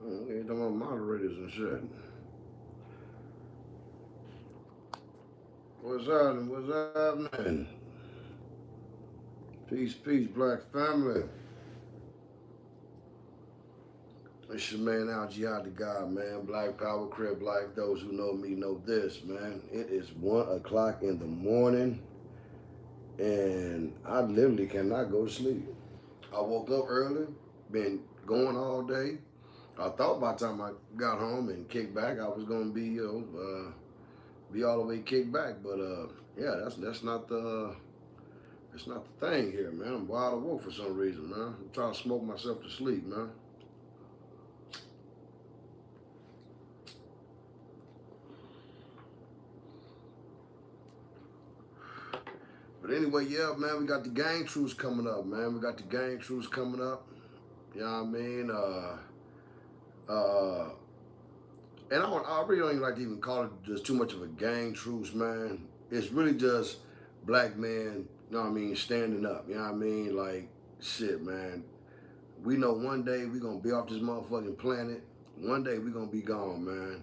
We ain't talking about moderators and shit. What's happening? What's happening? Peace, peace, black family. It's your man Al Jihad the God, man. Black Power, Crib Life. Those who know me know this, man. It is 1 o'clock in the morning, and I literally cannot go to sleep. I woke up early, been going all day. I thought by the time I got home and kicked back, I was gonna be, be all the way kicked back. But yeah, that's not the thing here, man. I'm wide awake for some reason, man. I'm trying to smoke myself to sleep, man. But anyway, yeah, man, we got the gang truce coming up, man. We got the gang truce coming up. You know what I mean? Uh, and I really don't even like to even call it just too much of a gang truce, man. It's really just black men, you know what I mean, standing up. You know what I mean? Like, shit, man. We know one day we gonna be off this motherfucking planet. One day we gonna be gone, man.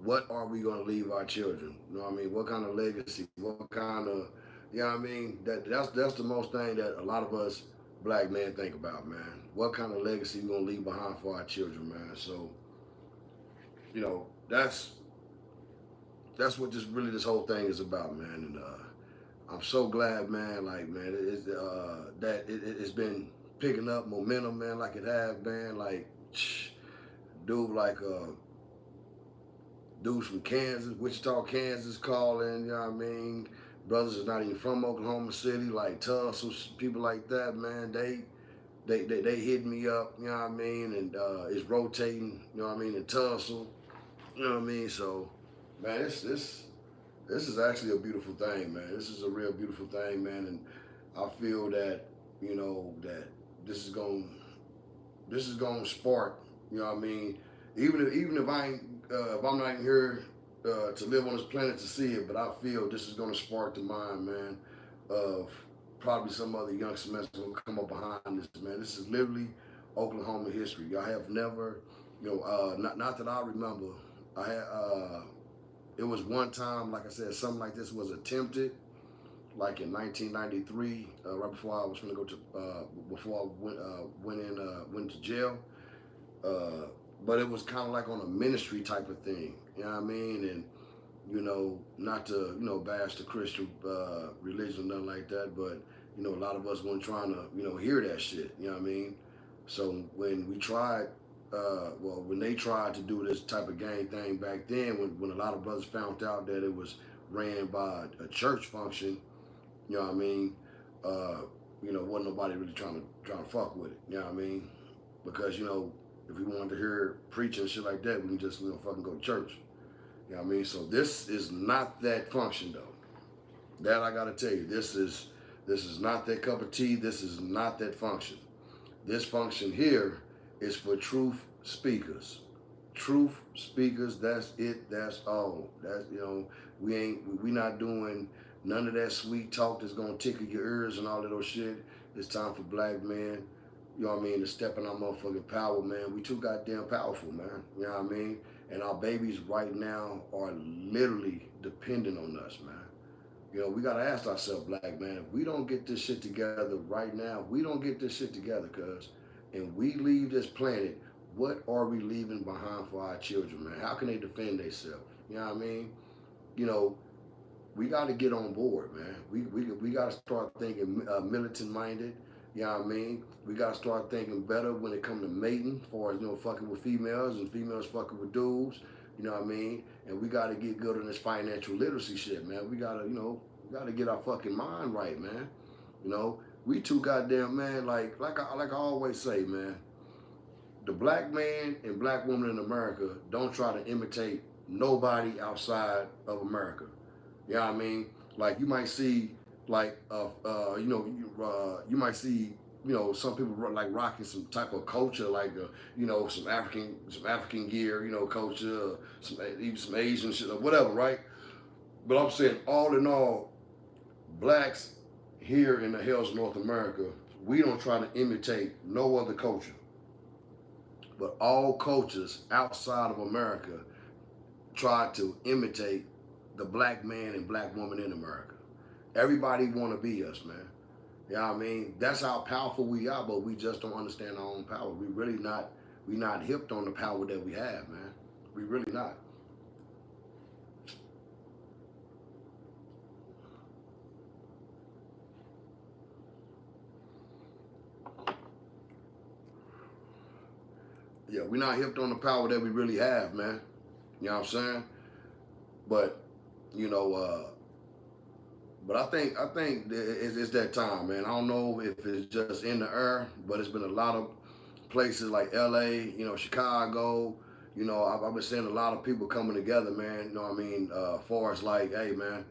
What are we gonna leave our children? You know what I mean? What kind of legacy? What kind of, you know what I mean? That's the most thing that a lot of us black men think about, man. What kind of legacy we gonna leave behind for our children, man? So, you know, that's what this whole thing is about, man. And I'm so glad, man. Like, man, it's been picking up momentum, man, like it has, man. Like, dude, like dudes from Kansas, Wichita, Kansas, calling. You know what I mean? Brothers is not even from Oklahoma City, like Tulsa, people like that, man. They hit me up. You know what I mean? And it's rotating. You know what I mean? In Tulsa. You know what I mean? So, man, this is actually a beautiful thing, man. This is a real beautiful thing, man. And I feel that, you know, that this is going to spark. You know what I mean? Even if I ain't if I'm not even here to live on this planet to see it, but I feel this is going to spark the mind, man, of probably some other youngsters that's going to come up behind this, man. This is literally Oklahoma history. I have never, you know, not that I remember. I had it was one time, like I said, something like this was attempted, like in 1993, right before I was going to go to before I went to jail. Uh, but it was kind of like on a ministry type of thing, you know what I mean? And you know, not to bash the Christian religion, nothing like that, but you know, a lot of us weren't trying to hear that shit, you know what I mean? So when we tried, when they tried to do this type of gang thing back then, when a lot of brothers found out that it was ran by a church function, you know what I mean? Uh, wasn't nobody really trying to fuck with it, you know what I mean? Because if we wanted to hear preaching and shit like that, we can just fucking go to church. You know what I mean? So this is not that function though. That I gotta tell you, this is not that cup of tea. This is not that function. This function here is for truth speakers. Truth speakers, that's it, that's all. That's we not doing none of that sweet talk that's gonna tickle your ears and all of those shit. It's time for black men, you know what I mean, to step in our motherfucking power, man. We too goddamn powerful, man. You know what I mean? And our babies right now are literally dependent on us, man. We gotta ask ourselves, black man, if we don't get this shit together right now, we don't get this shit together, cuz, and we leave this planet, what are we leaving behind for our children, man? How can they defend themselves? You know what I mean? You know, we got to get on board, man. We got to start thinking militant minded. You know what I mean? We got to start thinking better when it comes to mating, as far as fucking with females and females fucking with dudes. You know what I mean? And we got to get good on this financial literacy shit, man. We got to we got to get our fucking mind right, man. We too goddamn, man. Like I always say, man. The black man and black woman in America don't try to imitate nobody outside of America. You know what I mean? Like you might see, like, you might see, some people like rocking some type of culture, like, some African gear, culture, even some Asian shit or whatever, right? But I'm saying, all in all, blacks here in the Hells of North America, we don't try to imitate no other culture. but all cultures outside of America try to imitate the black man and black woman in America. Everybody want to be us, man. You know what I mean? That's how powerful we are, but we just don't understand our own power. We not hipped on the power that we have, man. We really not. Yeah, we not hipped on the power that we really have, man. You know what I'm saying? But you know, but I think it's that time, man. I don't know if it's just in the air, but it's been a lot of places like L.A., you know, Chicago. You know, I've been seeing a lot of people coming together, man. You know what I mean? Far as like, hey, man,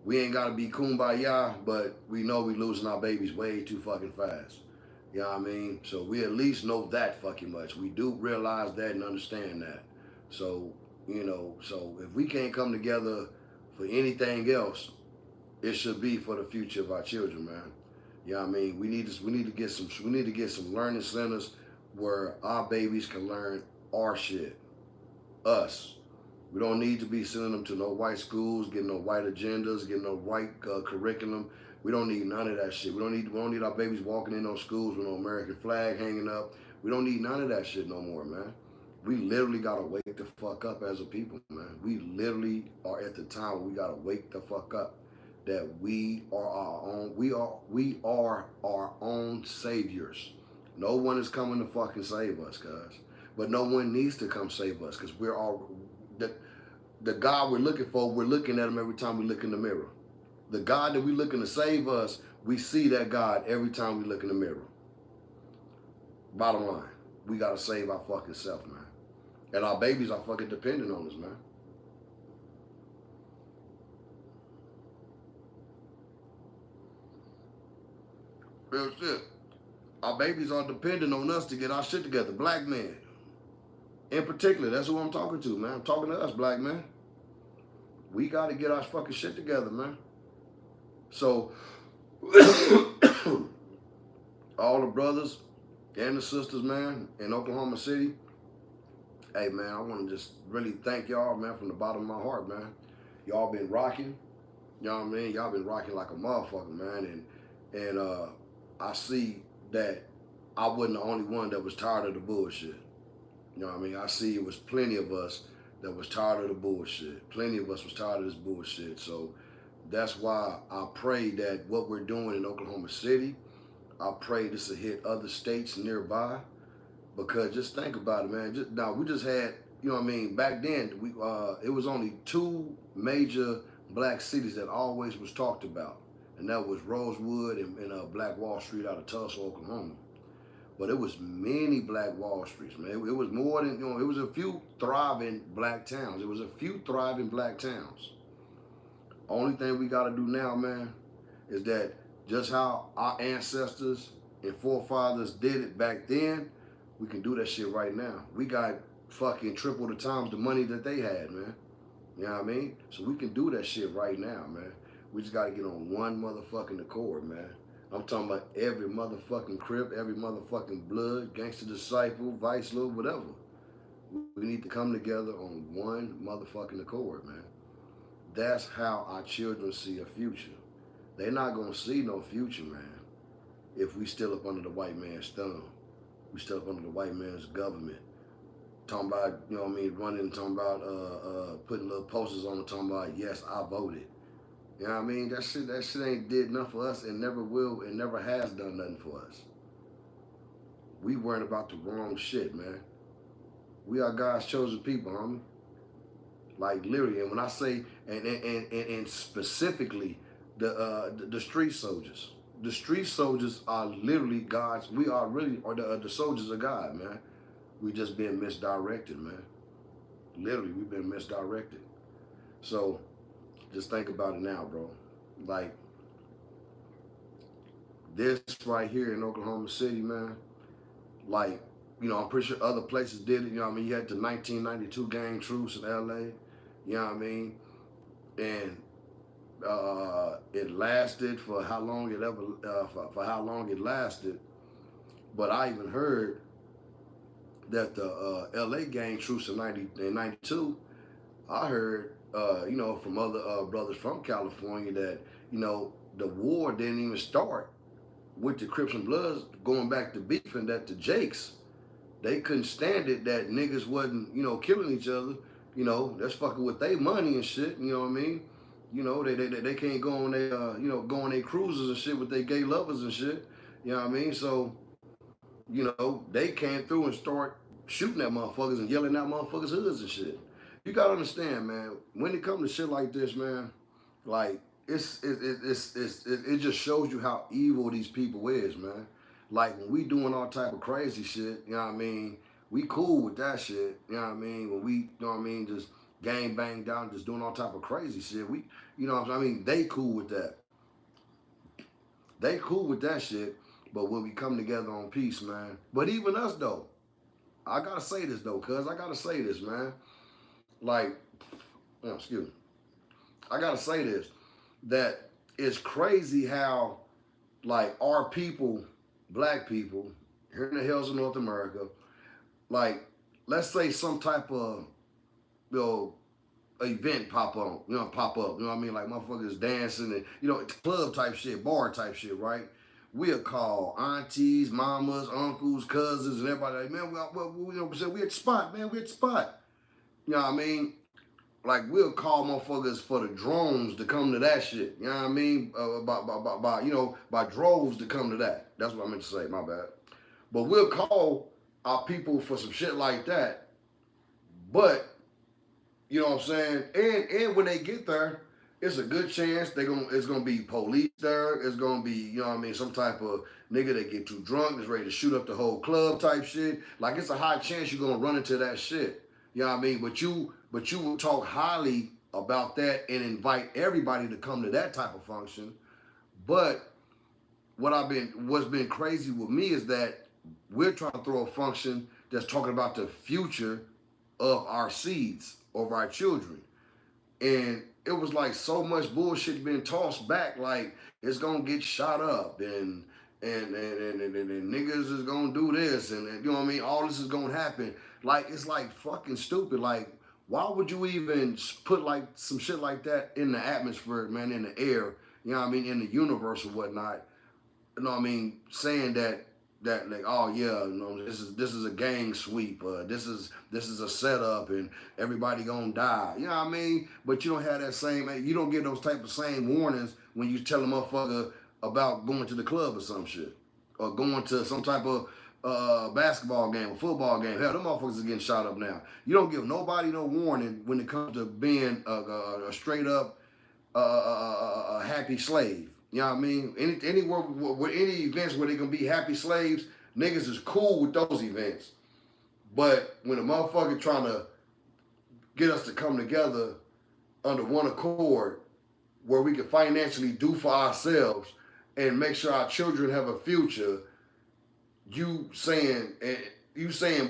we ain't gotta be kumbaya, but we know we losing our babies way too fucking fast. You know what I mean? So we at least know that fucking much. We do realize that and understand that. So, you know, so if we can't come together for anything else, it should be for the future of our children, man. You know what I mean? We need to get some learning centers where our babies can learn our shit. Us. We don't need to be sending them to no white schools, getting no white agendas, getting no white curriculum. We don't need none of that shit. We don't need our babies walking in those schools with no American flag hanging up. We don't need none of that shit no more, man. We literally gotta wake the fuck up as a people, man. We literally are at the time where we gotta wake the fuck up. That we are our own saviors. No one is coming to fucking save us, cuz. But no one needs to come save us, because we're all the God we're looking for, we're looking at him every time we look in the mirror. The God that we're looking to save us, we see that God every time we look in the mirror. Bottom line, we gotta save our fucking self, man. And our babies are fucking dependent on us, man. Real shit. Our babies are dependent on us to get our shit together. Black men, in particular, that's who I'm talking to, man. I'm talking to us, black men. We gotta get our fucking shit together, man. So, all the brothers and the sisters, man, in Oklahoma City, hey, man, I want to just really thank y'all, man, from the bottom of my heart, man. Y'all been rocking, you know what I mean? Y'all been rocking like a motherfucker, man. And I see that I wasn't the only one that was tired of the bullshit. You know what I mean? I see it was plenty of us that was tired of the bullshit. Plenty of us was tired of this bullshit. So that's why I pray that what we're doing in Oklahoma City, I pray this will hit other states nearby. Because just think about it, man. Now we just had, you know what I mean. Back then, it was only two major black cities that always was talked about, and that was Rosewood and Black Wall Street out of Tulsa, Oklahoma. But it was many Black Wall Streets, man. It was more than, you know. It was a few thriving black towns. It was a few thriving black towns. Only thing we got to do now, man, is that just how our ancestors and forefathers did it back then, we can do that shit right now. We got fucking triple the times the money that they had, man. You know what I mean? So we can do that shit right now, man. We just gotta get on one motherfucking accord, man. I'm talking about every motherfucking crip, every motherfucking blood, gangster disciple, vice lord, whatever. We need to come together on one motherfucking accord, man. That's how our children see a future. They're not gonna see no future, man, if we still up under the white man's thumb. We still up under the white man's government. Talking about, you know what I mean, running, talking about putting little posters on it, talking about, yes, I voted. You know what I mean? That shit ain't did nothing for us and never will and never has done nothing for us. We worrying about the wrong shit, man. We are God's chosen people, homie. Like literally, and when I say and specifically the street soldiers. The street soldiers are literally God's. We are really or the soldiers of God, man. We just been misdirected, man. Literally, we've been misdirected. So just think about it now, bro. Like this right here in Oklahoma City, man. Like, you know, I'm pretty sure other places did it. You know what I mean? You had the 1992 gang Truce in LA. You know what I mean? And it lasted for how long it ever for how long it lasted. But I even heard that the LA gang Truce in 92, I heard, from other brothers from California that, the war didn't even start with the Crips and Bloods going back to beefing, that the Jakes, they couldn't stand it that niggas wasn't, killing each other. That's fucking with their money and shit, you know what I mean? They can't go on their, go on their cruises and shit with their gay lovers and shit. You know what I mean? So, they came through and start shooting at motherfuckers and yelling at motherfuckers' hoods and shit. You gotta understand, man, when it comes to shit like this, man, like, it just shows you how evil these people is, man. Like when we doing all type of crazy shit, you know what I mean? We cool with that shit, you know what I mean? When we, you know what I mean, just gang bang down, just doing all type of crazy shit. We, you know what I mean? They cool with that. They cool with that shit. But when we come together on peace, man. But even us though, I gotta say this though, cuz I gotta say this, man. Like, excuse me. I gotta say this. That it's crazy how, like, our people, black people, here in the hills of North America, like, let's say some type of, event pop up, you know what I mean? Like motherfuckers dancing and, club type shit, bar type shit, right? We'll call aunties, mamas, uncles, cousins, and everybody like, man, we at the spot, man, we at the spot. You know what I mean? Like, we'll call motherfuckers for the drones to come to that shit. You know what I mean? By droves to come to that. That's what I meant to say, my bad. But we'll call our people for some shit like that. But, you know what I'm saying? And when they get there, it's a good chance it's gonna be police there. It's gonna be, you know what I mean, some type of nigga that get too drunk, is ready to shoot up the whole club type shit. Like, it's a high chance you're gonna run into that shit. You know what I mean? But you will talk highly about that and invite everybody to come to that type of function. But what's been crazy with me is that we're trying to throw a function that's talking about the future of our seeds, of our children. And it was like so much bullshit being tossed back, like it's gonna get shot up and niggas is gonna do this and you know what I mean, all this is gonna happen. Like, it's like fucking stupid. Like, why would you even put like some shit like that in the atmosphere, man, in the air, you know what I mean, in the universe or whatnot? You know what I mean, saying that like, oh yeah, this is a gang sweep, this is a setup and everybody gonna die, you know what I mean? But you don't have that same, you don't get those type of same warnings when you tell a motherfucker about going to the club or some shit, or going to some type of basketball game or football game. Hell, them motherfuckers are getting shot up now. You don't give nobody no warning when it comes to being a straight up a happy slave. You know what I mean? Anywhere with any events where they gonna be happy slaves, niggas is cool with those events. But when a motherfucker trying to get us to come together under one accord, where we can financially do for ourselves and make sure our children have a future, you saying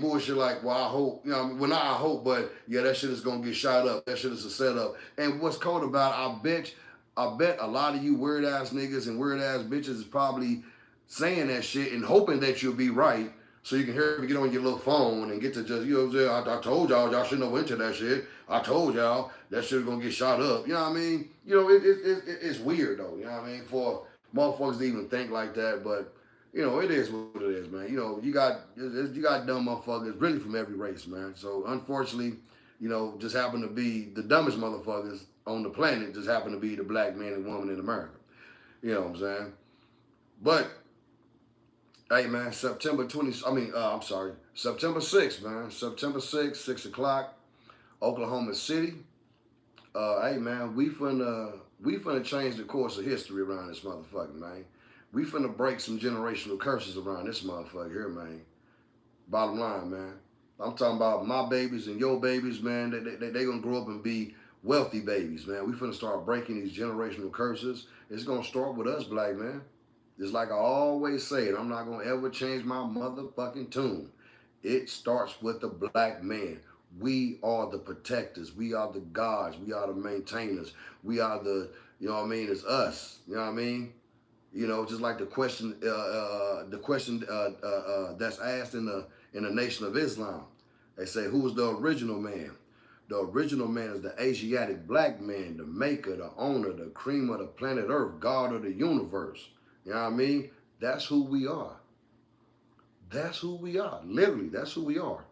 bullshit like, well, I hope, well, not I hope, but yeah, that shit is gonna get shot up. That shit is a setup. And what's cold about it, I bet a lot of you weird ass niggas and weird ass bitches is probably saying that shit and hoping that you'll be right, so you can hear me get on your little phone and get to just, you know what I'm saying, I told y'all shouldn't have went to that shit. I told y'all that shit is gonna get shot up. You know what I mean? It's weird though. You know what I mean? For motherfuckers to even think like that, but it is what it is, man. You got dumb motherfuckers really from every race, man. So unfortunately, just happen to be the dumbest motherfuckers on the planet, just happen to be the black man and woman in America. You know what I'm saying? But hey, man, September 6th, man. September 6th, 6 o'clock, Oklahoma City. Hey, man, we finna change the course of history around this motherfucker, man. We finna break some generational curses around this motherfucker here, man. Bottom line, man. I'm talking about my babies and your babies, man. They gonna grow up and be wealthy babies, man. We finna start breaking these generational curses. It's gonna start with us, black man. Just like I always say, and I'm not gonna ever change my motherfucking tune. It starts with the black man. We are the protectors. We are the gods. We are the maintainers. We are the, you know what I mean? It's us. You know what I mean? You know, just like the question that's asked in the Nation of Islam. They say, who was the original man? The original man is the Asiatic black man, the maker, the owner, the cream of the planet Earth, God of the universe. You know what I mean? That's who we are. That's who we are. Literally, that's who we are.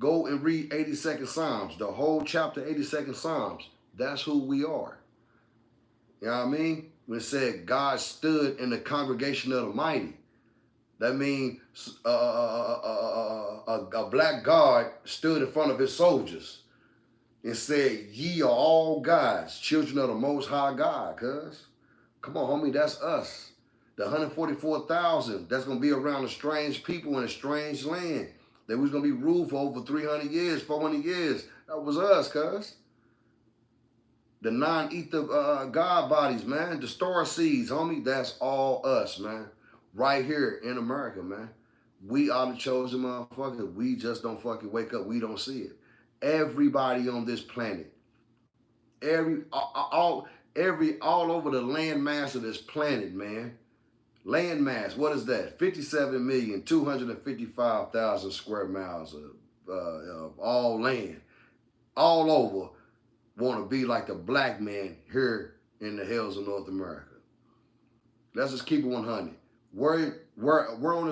Go and read 82nd Psalms, the whole chapter 82nd Psalms. That's who we are. You know what I mean? When it said God stood in the congregation of the mighty, that means a black guard stood in front of his soldiers and said, ye are all gods, children of the most high God, cuz. Come on, homie, that's us. The 144,000 that's going to be around a strange people in a strange land. That was going to be ruled for over 300 years, 400 years. That was us, cuz. The non-ether God bodies, man. The star seeds, homie. That's all us, man. Right here in America, man. We are the chosen motherfuckers. We just don't fucking wake up. We don't see it. Everybody on this planet, all over the land mass of this planet, man. Land mass, what is that? 57,255,000 square miles of all land, all over. Want to be like the black man here in the hills of North America. Let's just keep it 100. Where on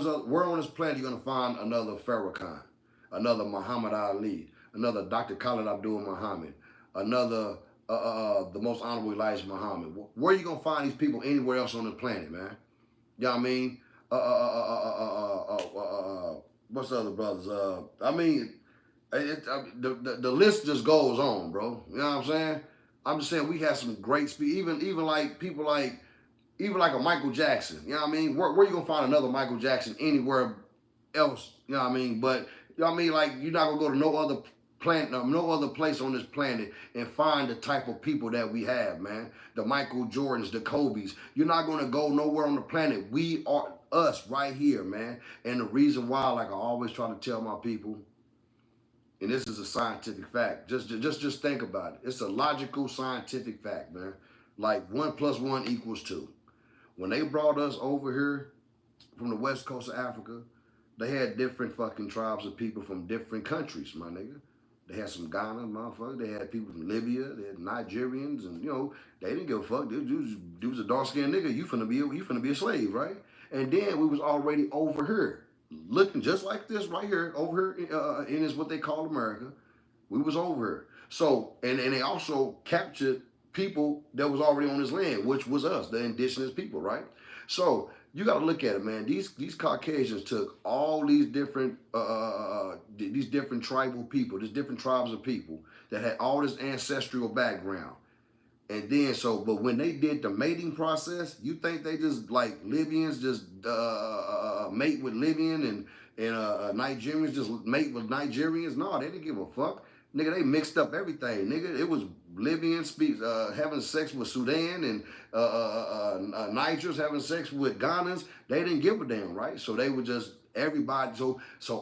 this planet you're gonna find another Farrakhan, another Muhammad Ali, another Dr. Khalid Abdul Muhammad, another the most honorable Elijah Muhammad? Where are you gonna find these people anywhere else on the planet, man? You know what I mean? What's the other brothers? I mean, the list just goes on, bro. You know what I'm saying? I'm just saying we have some great speed. Even like people like even like a Michael Jackson. You know what I mean? Where you gonna find another Michael Jackson anywhere else? You know what I mean? But you know what I mean? Like you're not gonna go to no other planet, no other place on this planet and find the type of people that we have, man. The Michael Jordans, the Kobe's. You're not gonna go nowhere on the planet. We are us right here, man. And the reason why, like I always try to tell my people, and this is a scientific fact. Just think about it. It's a logical scientific fact, man. Like 1 + 1 = 2. When they brought us over here from the west coast of Africa, they had different fucking tribes of people from different countries, my nigga. They had some Ghana, motherfucker. They had people from Libya. They had Nigerians, and you know they didn't give a fuck. Dude was a dark skinned nigga. You finna be a slave, right? And then we was already over here, looking just like this right here, over here in is what they call America. We was over here. So and they also captured people that was already on this land, which was us, the indigenous people, right? So you got to look at it, man. These Caucasians took all these different tribal people, these different tribes of people that had all this ancestral background, and then but when they did the mating process, you think they just like Libyans just mate with Libyan and Nigerians just mate with Nigerians? No, they didn't give a fuck. Nigga, they mixed up everything. Nigga, it was Libyans having sex with Sudan and Nigers having sex with Ghanans. They didn't give a damn, right? So they were just everybody. So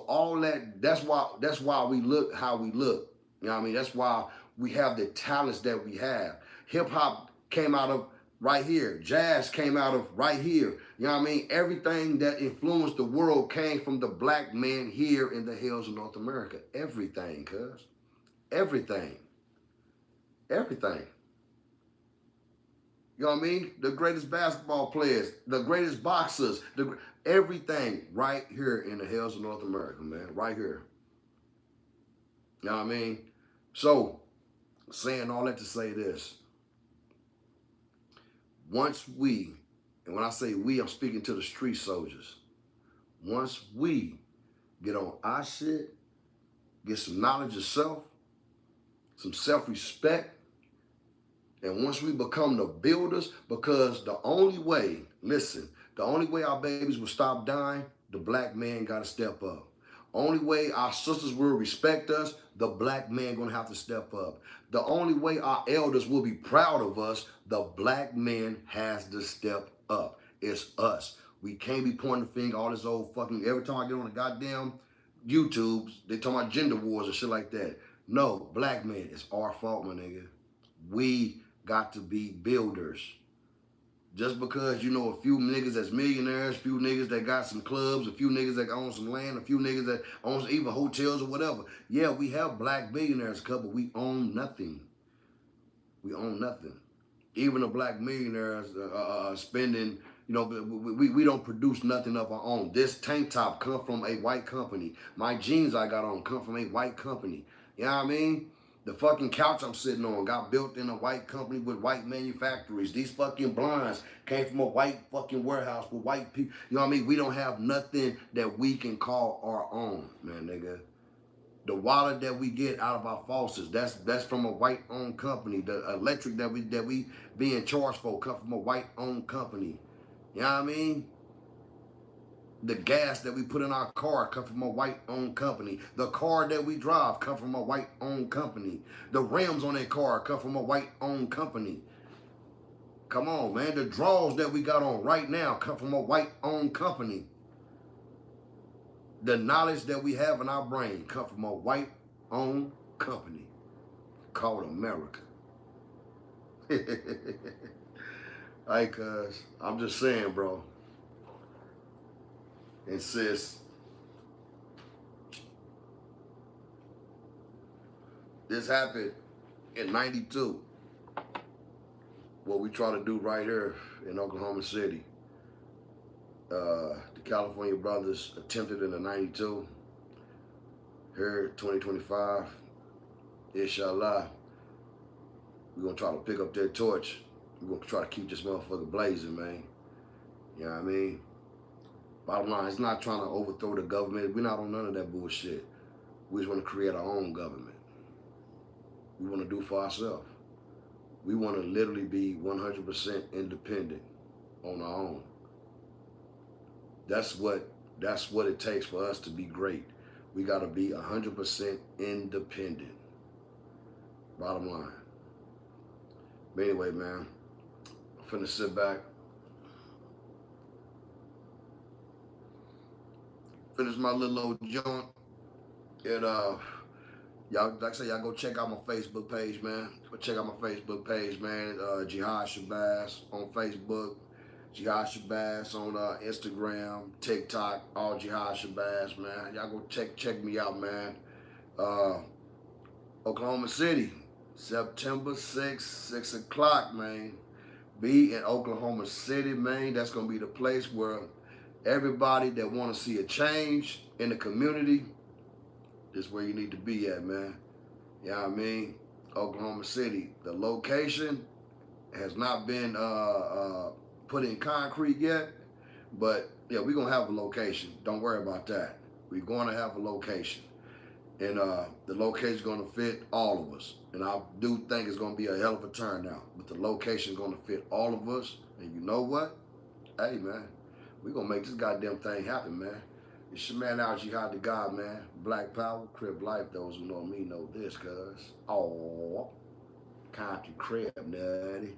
all that's why we look how we look. You know what I mean? That's why we have the talents that we have. Hip hop came out of right here. Jazz came out of right here. You know what I mean? Everything that influenced the world came from the black man here in the hills of North America. Everything, cuz. Everything. Everything. You know what I mean? The greatest basketball players, the greatest boxers, everything right here in the hills of North America, man. Right here. You know what I mean? So, saying all that to say this. Once we, and when I say we, I'm speaking to the street soldiers. Once we get on our shit, get some knowledge of self, some self-respect, and once we become the builders, because the only way our babies will stop dying, the black man got to step up. Only way our sisters will respect us, the black man gonna have to step up. The only way our elders will be proud of us, the black man has to step up. It's us. We can't be pointing the finger, all this old fucking, every time I get on the goddamn YouTube, they talk about gender wars and shit like that. No, black man, it's our fault, my nigga. We got to be builders. Just because you know a few niggas that's millionaires, a few niggas that got some clubs, a few niggas that own some land, a few niggas that own even hotels or whatever. Yeah, we have black billionaires, but we own nothing. We own nothing. Even the black millionaires spending, you know, we don't produce nothing of our own. This tank top come from a white company. My jeans I got on come from a white company. You know what I mean? The fucking couch I'm sitting on got built in a white company with white manufactories. These fucking blinds came from a white fucking warehouse with white people. You know what I mean? We don't have nothing that we can call our own, man, nigga. The water that we get out of our faucets, that's from a white-owned company. The electric that we being charged for come from a white-owned company. You know what I mean? The gas that we put in our car come from a white-owned company. The car that we drive come from a white-owned company. The rims on that car come from a white-owned company. Come on, man. The drawers that we got on right now come from a white-owned company. The knowledge that we have in our brain come from a white-owned company called America. Hey, cuz, I'm just saying, bro. And sis, this happened in 92. What we try to do right here in Oklahoma City. The California brothers attempted in the 92. Here, 2025, inshallah, we're going to try to pick up that torch. We're going to try to keep this motherfucker blazing, man. You know what I mean? Bottom line, it's not trying to overthrow the government. We're not on none of that bullshit. We just want to create our own government. We want to do for ourselves. We want to literally be 100% independent on our own. That's what it takes for us to be great. We got to be 100% independent. Bottom line. But anyway, man, I'm finna sit back, finish my little old joint, and y'all, like I say, y'all go check out my Facebook page, man. Go check out my Facebook page, man. Jihad Shabazz on Facebook. Jihad Shabazz on Instagram, TikTok, all Jihad Shabazz, man. Y'all go check me out, man. Oklahoma City, September 6th, 6 o'clock, man. Be in Oklahoma City, man. That's going to be the place where everybody that want to see a change in the community, this is where you need to be at, man. You know what I mean? Oklahoma City. The location has not been put in concrete yet, but yeah, we're going to have a location. Don't worry about that. We're going to have a location. And the location is going to fit all of us. And I do think it's going to be a hell of a turnout. But the location is going to fit all of us. And you know what? Hey, man, we're going to make this goddamn thing happen, man. It's your man out, Jihad the God, man. Black Power, Crip Life. Those who know me know this, cuz. Oh, country crib, nutty.